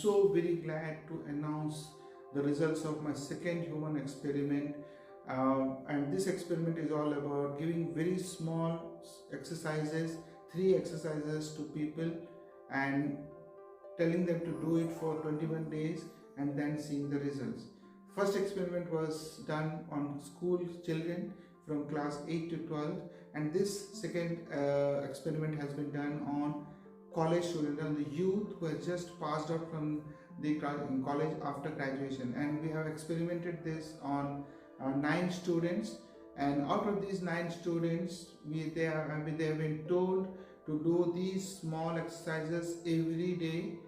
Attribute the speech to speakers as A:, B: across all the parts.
A: so very glad to announce the results of my second human experiment. And this experiment is all about giving very small exercises, 3 exercises to people, and telling them to do it for 21 days and then seeing the results. First experiment was done on school children from class 8 to 12, and this second experiment has been done on college students and the youth who has just passed out from the college after graduation. And we have experimented this on 9 students, and out of these 9 students they have been told to do these small exercises every day,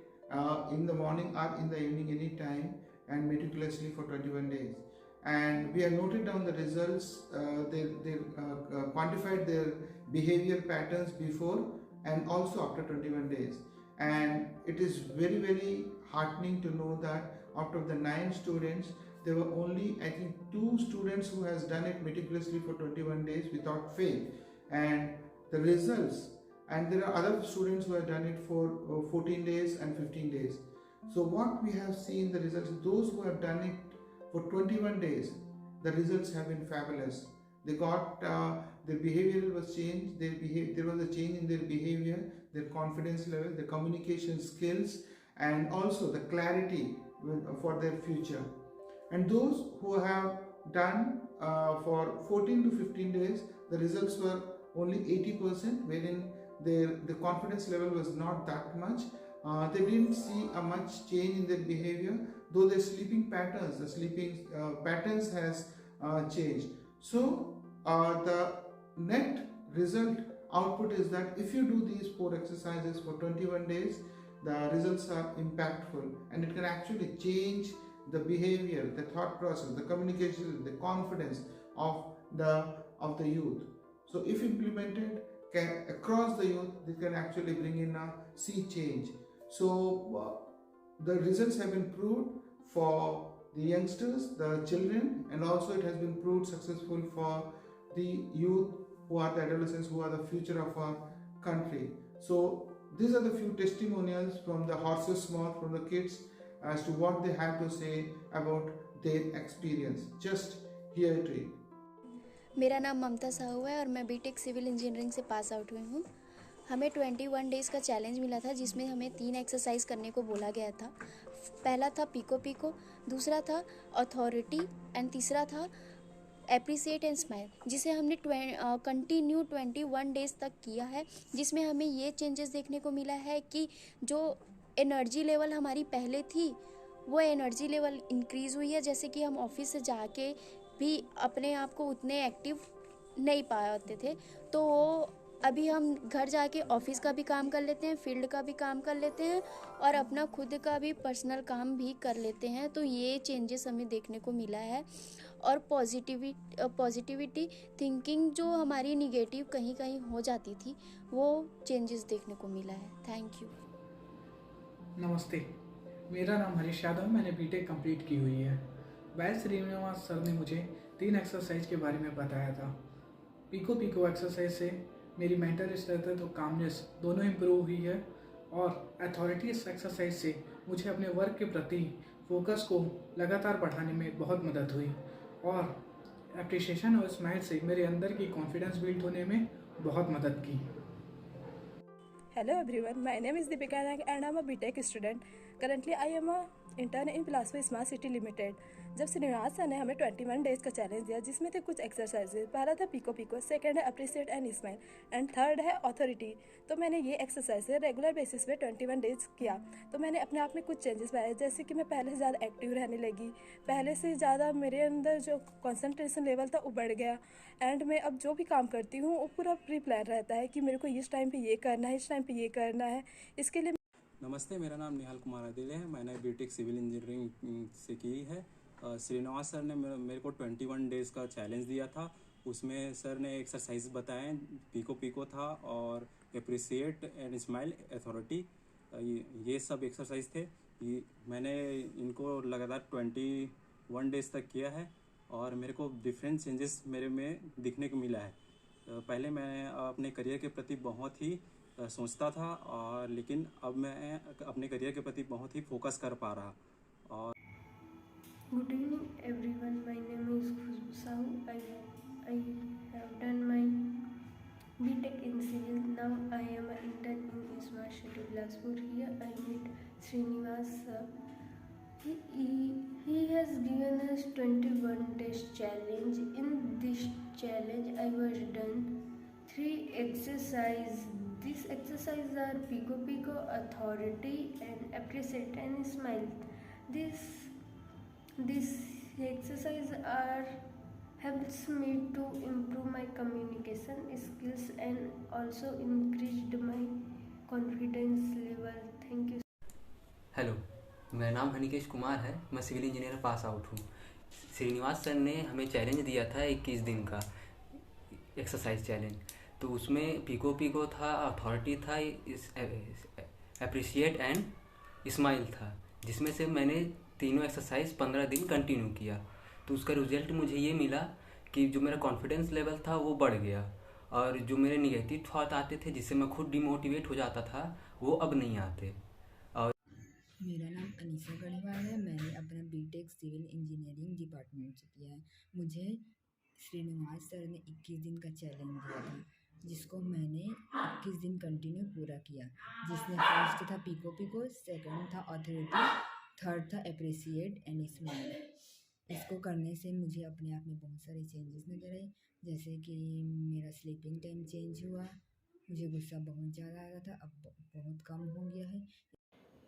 A: in the morning or in the evening, anytime, and meticulously for 21 days. And we have noted down the results. They quantified their behavior patterns before and also after 21 days. And it is very, very heartening to know that out of the 9 students, there were only, I think, 2 students who has done it meticulously for 21 days without fail. And the results, and there are other students who have done it for 14 days and 15 days. So what we have seen, the results, those who have done it for 21 days, the results have been fabulous. They got, their behavior was changed, there was a change in their behavior, their confidence level, their communication skills, and also the clarity for their future. And those who have done for 14 to 15 days, the results were only 80%, wherein the confidence level was not that much. They didn't see a much change in their behavior, though their sleeping patterns, the sleeping patterns has changed. So the net result output is that if you do these 4 exercises for 21 days, the results are impactful, and it can actually change the behavior, the thought process, the communication, the confidence of the youth. So if implemented across the youth, they can actually bring in a sea change. So the results have been proved for the youngsters, the children, and also it has been proved successful for the youth who are the adolescents, who are the future of our country. So these are the few testimonials from the horse's mouth, from the kids, as to what they have to say about their experience. Just hear it.
B: मेरा नाम ममता साहू है और मैं BTech civil engineering से pass out हुई हूँ। हमें 21 days का चैलेंज मिला था, जिसमें हमें 3 एक्सरसाइज करने को बोला गया था। पहला था पीको पीको, दूसरा था अथॉरिटी, एंड तीसरा था एप्रिसिएट एंड स्माइल, जिसे हमने कंटिन्यू 21 डेज़ तक किया है, जिसमें हमें ये चेंजेस देखने को मिला है कि जो एनर्जी लेवल हमारी पहले थी, वो एनर्जी लेवल इंक्रीज़ हुई है। जैसे कि हम ऑफिस से जाके भी अपने आप को उतने एक्टिव नहीं पाते थे, तो अभी हम घर जाके ऑफिस का भी काम कर लेते हैं, फील्ड का भी काम कर लेते हैं और अपना खुद का भी पर्सनल काम भी कर लेते हैं। तो ये चेंजेस हमें देखने को मिला है। और पॉजिटिविटी थिंकिंग जो हमारी निगेटिव कहीं कहीं हो जाती थी, वो चेंजेस देखने को मिला है। Thank you.
C: नमस्ते, मेरा नाम हरीश यादव, मैंने बीटेक कंप्लीट की हुई है। वैद्य श्रीनिवास सर ने मुझे 3 एक्सरसाइज के बारे में बताया था। पीको पीको एक्सरसाइज से मेरी मेंटल स्ट्रेंथ और कामनेस दोनों इम्प्रूव हुई है, और अथॉरिटी एक्सरसाइज से मुझे अपने वर्क के प्रति फोकस को लगातार बढ़ाने में बहुत मदद हुई, और एप्रिसिएशन और स्माइल से मेरे अंदर की कॉन्फिडेंस बिल्ड होने में बहुत मदद की।
D: Hello everyone, my name is Deepika Naik and I am a BTech student. Currently I am a intern in Plasma Smart City Limited. जब श्रीनिवास सर ने हमें 21 डेज़ का चैलेंज दिया, जिसमें थे कुछ एक्सरसाइजेज। पहला था पीको पीको, सेकंड है appreciate and smile, and third है अथॉरिटी। तो मैंने ये एक्सरसाइज रेगुलर बेसिस पे 21 डेज़ किया, तो मैंने अपने आप में कुछ चेंजेस पाए। जैसे कि मैं पहले से ज़्यादा एक्टिव रहने लगी, पहले से ज़्यादा मेरे अंदर जो कॉन्सेंट्रेशन लेवल था वो बढ़ गया, एंड मैं अब जो भी काम करती हूँ वो पूरा प्री प्लान रहता है कि मेरे को इस टाइम पे ये करना है, इस टाइम पे ये करना है। इसके लिए
E: नमस्ते, मेरा नाम निहाल कुमार आदिले है। मैंने बीटेक सिविल इंजीनियरिंग से की है। श्रीनिवास सर ने मेरे को 21 डेज़ का चैलेंज दिया था। उसमें सर ने एक्सरसाइज बताए, पीको पीको था और एप्रिसिएट एंड स्माइल, अथॉरिटी, ये सब एक्सरसाइज थे। मैंने इनको लगातार 21 डेज़ तक किया है और मेरे को डिफरेंट चेंजेस मेरे में दिखने को मिला है। पहले मैं अपने करियर के प्रति बहुत ही सोचता था, और लेकिन अब मैं अपने करियर के प्रति बहुत ही फोकस कर पा रहा। और
F: Good evening, everyone. My name is Khushbu Sahu. I have done my BTech in Civil. Now I am an intern in Smart City Bilaspur. Here I meet Srinivas. He has given us 21 days challenge. In this challenge, I was done 3 exercises. These exercises are Pico Pico, Authority, and Appreciate and Smile. These exercises are helps me to improve my communication skills and also increased my confidence level. Thank you.
G: Hello, मेरा नाम हनिकेश कुमार है। मैं civil engineer pass out हूँ। Srinivas sir ने हमें challenge दिया था 21 दिन का एक्सरसाइज चैलेंज। तो उसमें पिको पिको था, अथॉरिटी था, अप्रिशिएट एंड स्माइल था, जिसमें से मैंने तीनों एक्सरसाइज 15 दिन कंटिन्यू किया। तो उसका रिजल्ट मुझे ये मिला कि जो मेरा कॉन्फिडेंस लेवल था वो बढ़ गया, और जो मेरे निगेटिव थॉट आते थे जिससे मैं खुद डिमोटिवेट हो जाता था वो अब नहीं आते।
H: मेरा नाम अनीसा गढ़ीवाल है। मैंने अपना बीटेक सिविल इंजीनियरिंग डिपार्टमेंट से किया है। मुझे श्रीनिवास सर ने 21 दिन का चैलेंज दिया था, जिसको मैंने 21 दिन कंटिन्यू पूरा किया। जिसमें फर्स्ट था पिको पिको, सेकंड था अथॉरिटी, थर्ड था अप्रिशिएट एंड स्माइल। इसको करने से मुझे अपने आप में बहुत सारे चेंजेस नज़र आए, जैसे कि मेरा स्लीपिंग टाइम चेंज हुआ, मुझे गुस्सा बहुत ज़्यादा आ रहा था, अब बहुत कम हो गया है।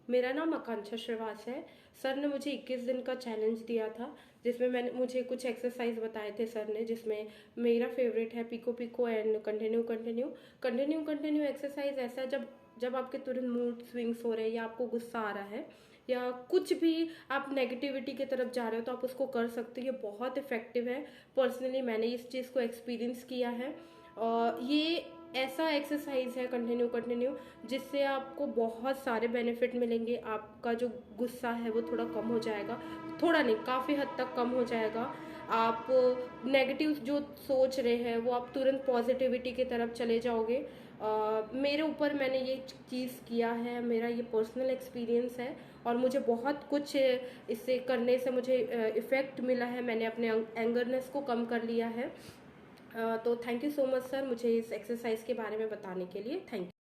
I: मेरा नाम आकांक्षा श्रीवास है। सर ने मुझे 21 दिन का चैलेंज दिया था, जिसमें मुझे कुछ एक्सरसाइज बताए थे सर ने, जिसमें मेरा फेवरेट है पिको पिको एंड कंटिन्यू एक्सरसाइज। ऐसा जब आपके तुरंत मूड स्विंग्स हो रहे हैं, या आपको गुस्सा आ रहा है, या कुछ भी आप नेगेटिविटी की तरफ जा रहे हो, तो आप उसको कर सकते हो। ये बहुत इफ़ेक्टिव है। पर्सनली मैंने इस चीज़ को एक्सपीरियंस किया है। और ये ऐसा एक्सरसाइज है कंटिन्यू जिससे आपको बहुत सारे बेनिफिट मिलेंगे। आपका जो गुस्सा है वो थोड़ा कम हो जाएगा, थोड़ा नहीं काफ़ी हद तक कम हो जाएगा। आप नेगेटिव जो सोच रहे हैं वो आप तुरंत पॉजिटिविटी की तरफ चले जाओगे। मेरे ऊपर मैंने ये चीज़ किया है, मेरा ये पर्सनल एक्सपीरियंस है, और मुझे बहुत कुछ इससे करने से मुझे इफ़ेक्ट मिला है। मैंने अपने एंगरनेस को कम कर लिया है। तो thank you so much sir, मुझे इस एक्सरसाइज के बारे में बताने के लिए। Thank you.